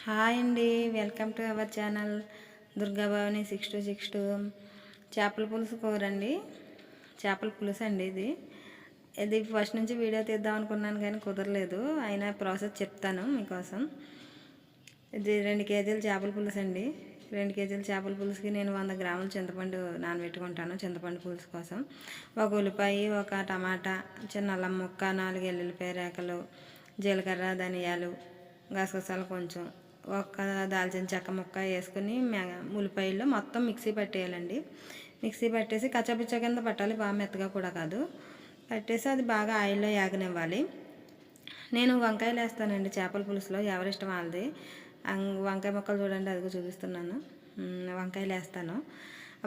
Hi అండి, welcome to our channel Durga Bhavani 6262. చేపల పులుసు కూర అండి. చేపల పులుసు అండి ఇది ఫస్ట్ నుంచి వీడియో తీద్దాం అనుకున్నాను కానీ కుదరలేదు. అయినా ప్రాసెస్ చెప్తాను మీకోసం. ఇది 2 కేజీల చేపల పులుసు అండి. 2 కేజీల చేపల పులుసుకి నేను 100 గ్రాముల చింతపండు నానబెట్టుకుంటాను. చింతపండు పులుసు కోసం ఒక ఉల్లిపాయ, ఒక టమాటా, చిన్న అల్లం ముక్క, 4 ఎల్లుల్లిపాయ రేకలు, జీలకర్ర, ధనియాలు, గసగసాలు కొంచెం, ఒక దాల్చిన చెక్క ముక్క వేసుకుని ఉల్లిపాయల్లో మొత్తం మిక్సీ పట్టేయాలండి. మిక్సీ పట్టేసి కచ్చాపిచ్చా కింద పట్టాలి, బాగా మెత్తగా కూడా కాదు. పట్టేసి అది బాగా ఆయిల్లో యాగనివ్వాలి. నేను వంకాయలు వేస్తానండి చేపల పులుసులో, ఎవరిష్టం వాళ్ళది. వంకాయ ముక్కలు చూడండి, అదిగో చూపిస్తున్నాను. వంకాయలు వేస్తాను.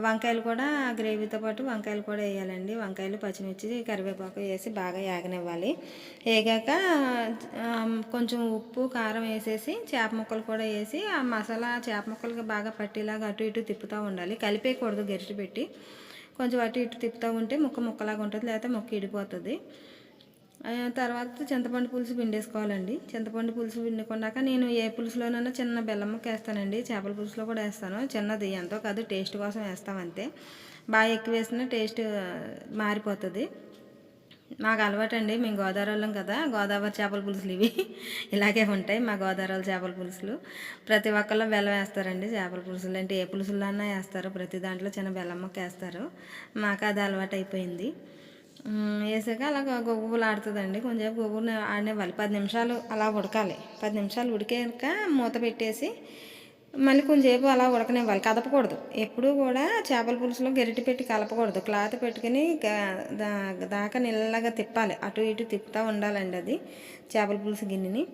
వంకాయలు కూడా గ్రేవీతో పాటు వంకాయలు కూడా వేయాలండి. వంకాయలు, పచ్చిమిర్చి, కరివేపాకు వేసి బాగా యాగనివ్వాలి. వేగాక కొంచెం ఉప్పు, కారం వేసేసి చేప ముక్కలు కూడా వేసి ఆ మసాలా చేప ముక్కలకి బాగా పట్టేలాగా అటు ఇటు తిప్పుతూ ఉండాలి. కలిపేయకూడదు, గరిటె పెట్టి కొంచెం అటు ఇటు తిప్పుతూ ఉంటే ముక్కలాగా ఉంటుంది, లేకపోతే ముక్క ఇడిపోతుంది. తర్వాత చింతపండు పులుసు పిండేసుకోవాలండి. చింతపండు పులుసు పిండుకున్నాక నేను ఏ పులుసులోనైనా చిన్న బెల్లం ముక్క వేస్తానండి. చేపల పులుసులో కూడా వేస్తాను. చిన్నది ఎంతో కాదు, టేస్ట్ కోసం వేస్తాం అంతే. బాగా ఎక్కువ వేసినా టేస్ట్ మారిపోతుంది. మాకు అలవాటు అండి, మేము గోదావరి వాళ్ళం కదా. గోదావరి చేపల పులుసులు ఇవి ఇలాగే ఉంటాయి. మా గోదావరి చేపల పులుసులు ప్రతి ఒక్కళ్ళు బెల్లం వేస్తారండి. చేపల పులుసులు అంటే ఏ పులుసులన్నా వేస్తారు, ప్రతి దాంట్లో చిన్న బెల్లం ముక్క వేస్తారు. మాకు అది అలవాటు అయిపోయింది. వేసాక అలా గొగ్గులు ఆడుతుందండి. కొంచెంసేపు గొగ్గులు ఆడనివ్వాలి, 10 నిమిషాలు అలా ఉడకాలి. 10 నిమిషాలు ఉడికాక మూత పెట్టేసి మళ్ళీ కొంచెంసేపు అలా ఉడకనివ్వాలి, కదపకూడదు. ఎప్పుడూ కూడా చేపల పులుసులో గరిటె పెట్టి కలపకూడదు. క్లాత్ పెట్టుకుని దాకా నిల్లగా తిప్పాలి, అటు ఇటు తిప్పుతూ ఉండాలండి అది చేపల పులుసు గిన్నెని.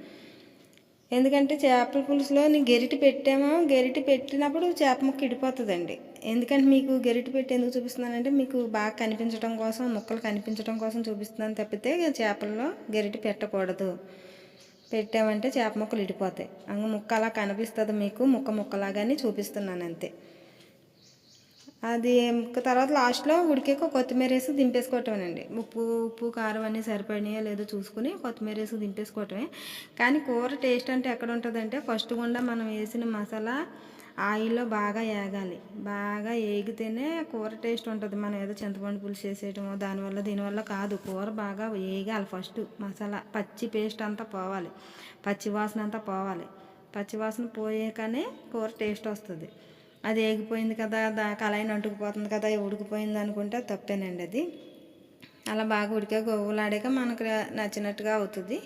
ఎందుకంటే చేపల పులుసులో గరిటె పెట్టామో, గరిటె పెట్టినప్పుడు చేప ముక్క ఇడిపోతుందండి. ఎందుకంటే మీకు గరిటె పెట్టి ఎందుకు చూపిస్తున్నానంటే మీకు బాగా కనిపించడం కోసం, ముక్కలు కనిపించడం కోసం చూపిస్తున్నాను తప్పితే చేపల్లో గరిటె పెట్టకూడదు. పెట్టామంటే చేప ముక్కలు ఇడిపోతాయి. ముక్క అలా కనిపిస్తుంది మీకు, ముక్కలాగానే చూపిస్తున్నాను అంతే. అది తర్వాత లాస్ట్లో ఉడికాక కొత్తిమీర వేసి దింపేసుకోవటమేనండి. ఉప్పు కారం అన్నీ సరిపడినాయో లేదో చూసుకుని కొత్తిమీర వేసి దింపేసుకోవటమే. కానీ కూర టేస్ట్ అంటే ఎక్కడ ఉంటుందంటే ఫస్ట్ గుండా మనం వేసిన మసాలా ఆయిల్లో బాగా వేగాలి. బాగా వేగితేనే కూర టేస్ట్ ఉంటుంది. మనం ఏదో చింతపండు పులుసు చేసేయటమో దీనివల్ల కాదు. కూర బాగా వేగాలి. ఫస్ట్ మసాలా పచ్చి పేస్ట్ అంతా పోవాలి, పచ్చి వాసన అంతా పోవాలి. పచ్చి వాసన పోయాకనే కూర టేస్ట్ వస్తుంది. అది వేగిపోయింది కదా, కళాయిని అంటుకుపోతుంది కదా, ఉడికిపోయింది అనుకుంటే తప్పేనండి అది. అలా బాగా ఉడికా గొవ్వులాడాక మనకు నచ్చినట్టుగా అవుతుంది.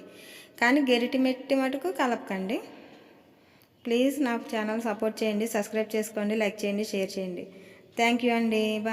కానీ గరిటె మెట్టి మటుకు కలపకండి. ప్లీజ్ నా ఛానల్ సపోర్ట్ చేయండి, సబ్స్క్రైబ్ చేసుకోండి, లైక్ చేయండి, షేర్ చేయండి. థ్యాంక్ యూ అండి. బాయ్.